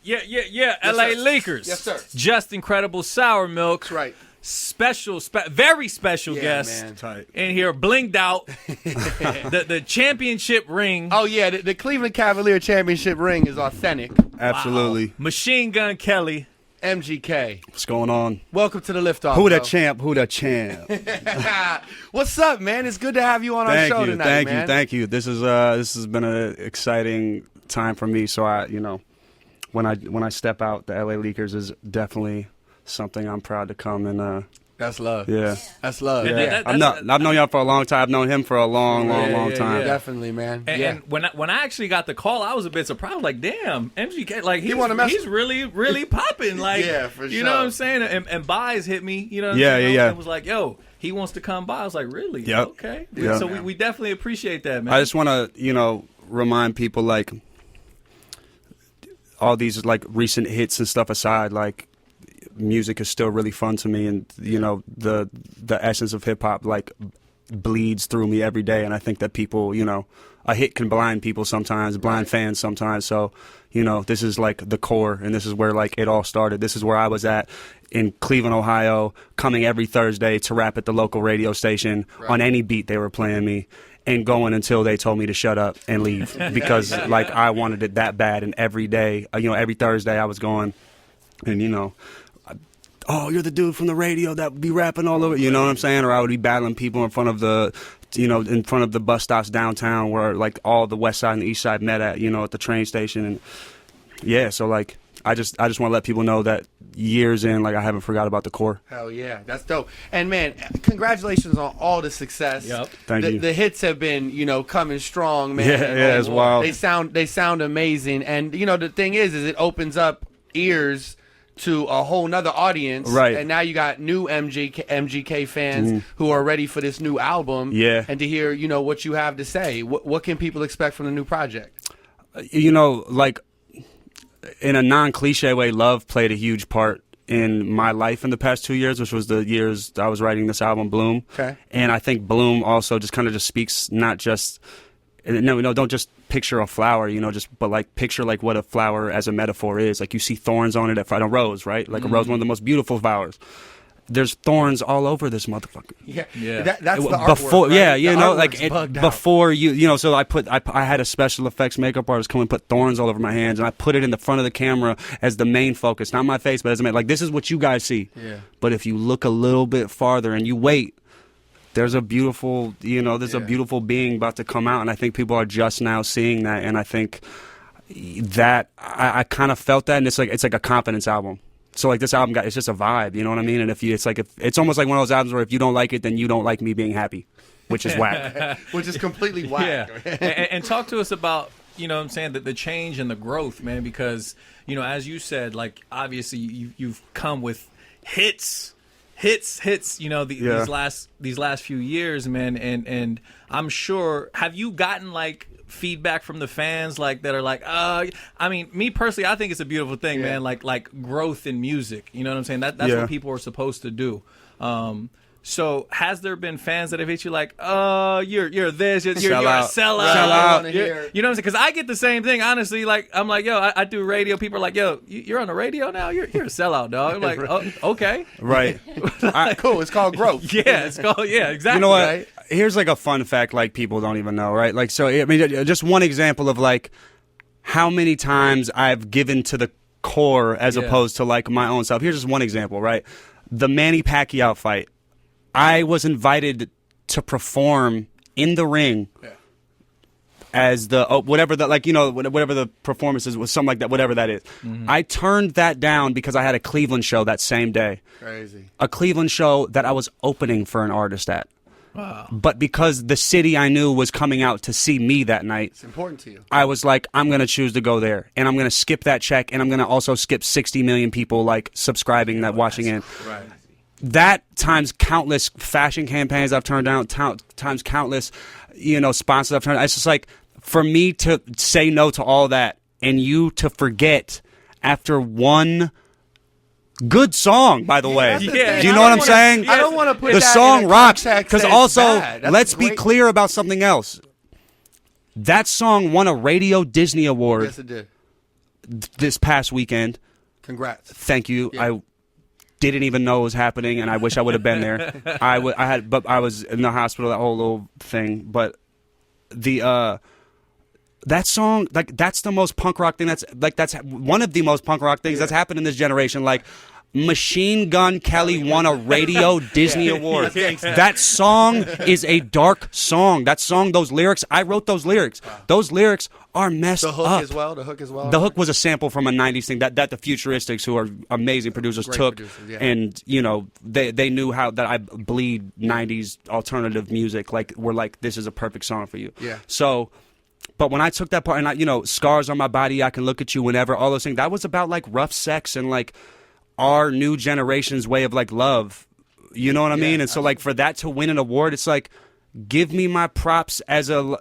Yeah. Yes, LA sir. Lakers. Yes, sir. Just Incredible Sour Milk. That's right. Very special guest man. Tight. in here, blinged out. the championship ring. Oh, yeah, the Cleveland Cavalier championship ring is authentic. Absolutely. Machine Gun Kelly. MGK. What's going on? Welcome to the Liftoff. Who the bro. champ? Who the champ? What's up, man? It's good to have you on our show tonight, man. Thank you. This has been an exciting time for me. So when I step out, the LA Lakers is definitely something I'm proud to come and. That's love. Yeah. That's love. Yeah. I've known y'all for a long time. I've known him for a long time. Yeah. Definitely, man. And when I actually got the call, I was a bit surprised. Like, damn, MGK, like he's really popping. Like, Yeah, for you sure. know what I'm saying? And Baez hit me. You know what I'm Yeah, saying? yeah. And was like, yo, he wants to come by. I was like, really? Yep. Okay. Yep. So we definitely appreciate that, man. I just want to, remind people, like, all these, like, recent hits and stuff aside, like, music is still really fun to me, and, the essence of hip-hop, like, bleeds through me every day, and I think that people, a hit can blind people sometimes, blind fans sometimes, so, this is, like, the core, and this is where, like, it all started. This is where I was at in Cleveland, Ohio, coming every Thursday to rap at the local radio station on any beat they were playing me, and going until they told me to shut up and leave because like I wanted it that bad. And every day, every Thursday I was going and, oh, you're the dude from the radio that would be rapping all over, you know what I'm saying? Or I would be battling people in front of the bus stops downtown where like all the west side and the east side met at, at the train station. And yeah, so like, I just want to let people know that years in, like, I haven't forgot about the core. Hell yeah, that's dope. And man, congratulations on all the success. Yep. Thank you. The hits have been, coming strong, man. Yeah, it's wild. They sound amazing. And the thing is it opens up ears to a whole nother audience. Right. And now you got new MGK fans who are ready for this new album. Yeah. And to hear, what you have to say. What can people expect from the new project? Like, in a non-cliche way, love played a huge part in my life in the past 2 years, which was the years I was writing this album, Bloom. Okay. And I think Bloom also just kind of just speaks not just, don't just picture a flower, but like picture like what a flower as a metaphor is. Like you see thorns on it at a rose, right? Like a rose, one of the most beautiful flowers. There's thorns all over this motherfucker. Yeah. Yeah. That's the artwork, Before, right? yeah, The artwork's like bugged out. before so I had a special effects makeup artist come and put thorns all over my hands, and I put it in the front of the camera as the main focus, not my face, but as like this is what you guys see. Yeah. But if you look a little bit farther and you wait, there's a beautiful, a beautiful being about to come out, and I think people are just now seeing that, and I think that I kind of felt that, and it's like a confidence album. So like this album it's just a vibe, you know what I mean? And if it's almost like one of those albums where if you don't like it, then you don't like me being happy, which is whack. Which is completely whack. Yeah. and talk to us about, what I'm saying, that the change and the growth, man, because, as you said, like, obviously you've come with hits, these last few years, man, and I'm sure, have you gotten like feedback from the fans like that are like, I mean, me personally, I think it's a beautiful thing, man, like growth in music, you know what I'm saying? That's what people are supposed to do. So has there been fans that have hit you like, you're this, you're a sellout. Sell out. You know what I'm saying? Because I get the same thing, honestly. Like, I'm like, yo, I do radio. People are like, yo, you're on the radio now? You're a sellout, dog. I'm like, oh, okay. Right. Cool. It's called growth. Yeah, it's called, exactly. You know what? Right? Here's like a fun fact like people don't even know, right? Like, so, I mean, just one example of like how many times I've given to the core as opposed to like my own self. Here's just one example, right? The Manny Pacquiao fight. I was invited to perform in the ring as the whatever the performance is, was something like that, whatever that is. I turned that down because I had a Cleveland show that same day. Crazy. A Cleveland show that I was opening for an artist at. Wow. But because the city I knew was coming out to see me that night, It's important to you. I was like, I'm going to choose to go there. And I'm going to skip that check. And I'm going to also skip 60 million people like subscribing that watching in. Right. That times countless fashion campaigns I've turned down, times countless, sponsors I've turned down. It's just like, for me to say no to all that and you to forget after one good song, by the way. that's the Yeah. thing. Do you I know what don't I'm saying? I don't want to put The that song in a rocks. context Because that also, it's bad. That's let's be great. clear about something else. That song won a Radio Disney Award Yes, it did. this past weekend. Congrats. Thank you. Yeah. I didn't even know it was happening, and I wish I would have been there. I was in the hospital, that whole little thing. But the that song, like, that's the most punk rock thing. That's one of the most punk rock things that's happened in this generation. Like, Machine Gun Kelly won a radio Disney Award. That song is a dark song. That song, those lyrics, I wrote those lyrics. Those lyrics are messed up. The hook as well. The hook was a sample from a 90s thing that the Futuristics, who are amazing producers, Great took. producers, yeah. And, you know, they knew how that I bleed 90s alternative music. Like, we're like, this is a perfect song for you. Yeah. So, but when I took that part, and I, you know, Scars on My Body, I Can Look at You Whenever, all those things, that was about, like, rough sex and, like, our new generation's way of, like, love. You know what I mean? And so, like, for that to win an award, it's like, give me my props as a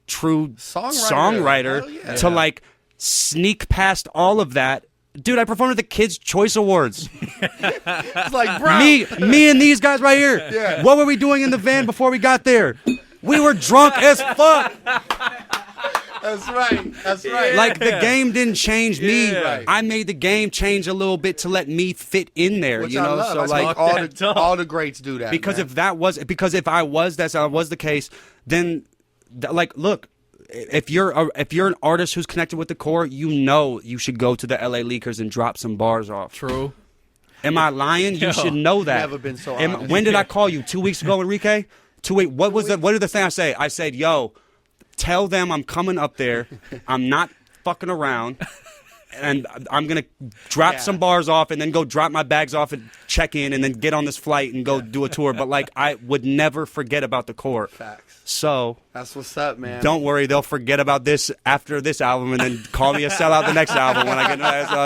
true songwriter to, like, sneak past all of that. Dude, I performed at the Kids' Choice Awards. It's like, bro. Me and these guys right here. Yeah. What were we doing in the van before we got there? We were drunk as fuck. That's right. Like, the game didn't change me. Yeah. I made the game change a little bit to let me fit in there. Which you I know, love. so I like, think all the greats do that. because man. if I was the case, then like, look, if you're an artist who's connected with the core, you know you should go to the LA Leakers and drop some bars off. True. Am I lying? You should know that. Never been so honest. When did I call you? 2 weeks ago, Enrique? What did the thing I say? I said, yo, tell them I'm coming up there. I'm not fucking around. And I'm going to drop some bars off and then go drop my bags off and check in and then get on this flight and go do a tour. But, like, I would never forget about the core. Facts. So That's what's up, man. don't worry. They'll forget about this after this album and then call me a sellout the next album when I get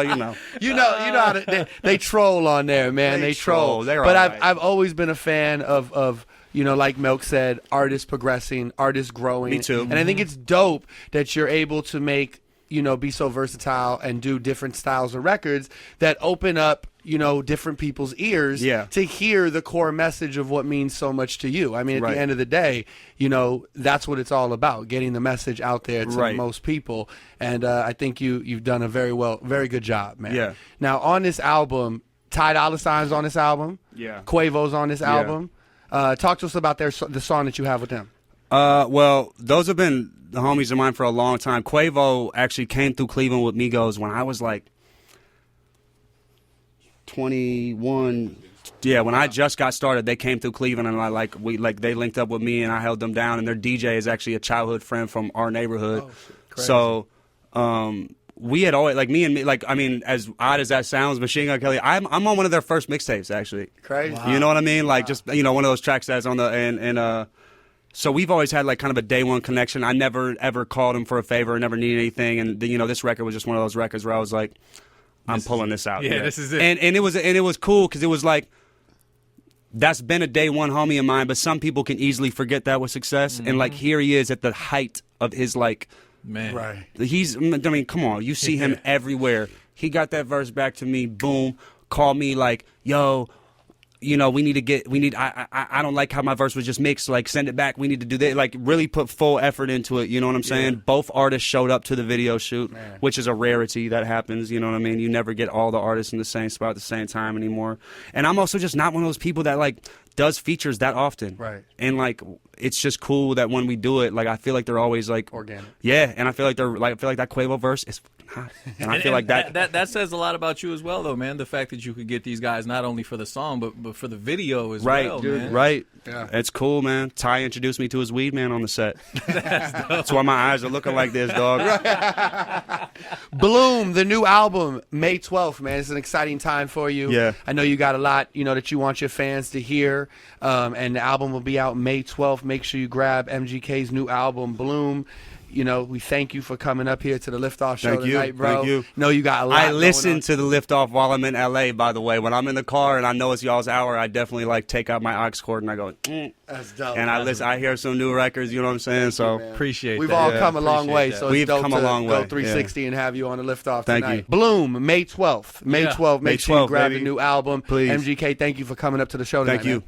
you know. You know how they troll on there, man. They They troll. troll. They're But all right. I've always been a fan of you know, like Milk said, artists progressing, artists growing. Me too. And I think it's dope that you're able to make, you know, be so versatile and do different styles of records that open up, you know, different people's ears to hear the core message of what means so much to you. I mean, at the end of the day, you know, that's what it's all about, getting the message out there to most people. And I think you've done a very good job, man. Yeah. Now, on this album, Ty Dolla $ign's on this album. Yeah. Quavo's on this album. Talk to us about the song that you have with them. Well, those have been the homies of mine for a long time. Quavo actually came through Cleveland with Migos when I was like 21. Yeah, when I just got started, they came through Cleveland and they linked up with me and I held them down. And their DJ is actually a childhood friend from our neighborhood. Oh, shit. Crazy. So, we had always as odd as that sounds, Machine Gun Kelly. I'm on one of their first mixtapes actually. Crazy. Wow. You know what I mean? Like just one of those tracks that's on the so we've always had like kind of a day one connection. I never ever called him for a favor, never needed anything, and this record was just one of those records where I was like, I'm pulling this out. Yeah, this is it. And it was cool because it was like, that's been a day one homie of mine, but some people can easily forget that was success. And like here he is at the height of his like. Man. Right. Come on, you see him everywhere. He got that verse back to me, boom, called me like, yo, you know, I don't like how my verse was just mixed, like send it back, we need to do that, like really put full effort into it, you know what I'm saying? Yeah. Both artists showed up to the video shoot, which is a rarity that happens, you know what I mean? You never get all the artists in the same spot at the same time anymore. And I'm also just not one of those people that like does features that often. Right. And like it's just cool that when we do it, like I feel like they're always like organic. Yeah, and I feel like that Quavo verse is fucking hot. And I feel like that says a lot about you as well, though, man. The fact that you could get these guys not only for the song but for the video as well, dude, man. Right. Yeah. It's cool, man. Ty introduced me to his weed man on the set. That's why my eyes are looking like this, dog. Bloom, the new album, May 12th, man. It's an exciting time for you. Yeah. I know you got a lot, that you want your fans to hear. And the album will be out May 12th. Make sure you grab MGK's new album, Bloom. We thank you for coming up here to the Liftoff show tonight, bro. Thank you. No, you got a lot. I listen to the Liftoff while I'm in LA, by the way. When I'm in the car and I know it's y'all's hour, I definitely like take out my aux cord and I go, That's dope. and I listen. I hear some new records, you know what I'm saying? So Appreciate We've that. all come a long way, that. so We've it's dope come a to long go way, 360 and have you on the Liftoff Thank tonight. you. Bloom, May 12th. May 12th. Make May sure you 12th, grab baby. the new album. Please. MGK, thank you for coming up to the show tonight. Thank you. Man.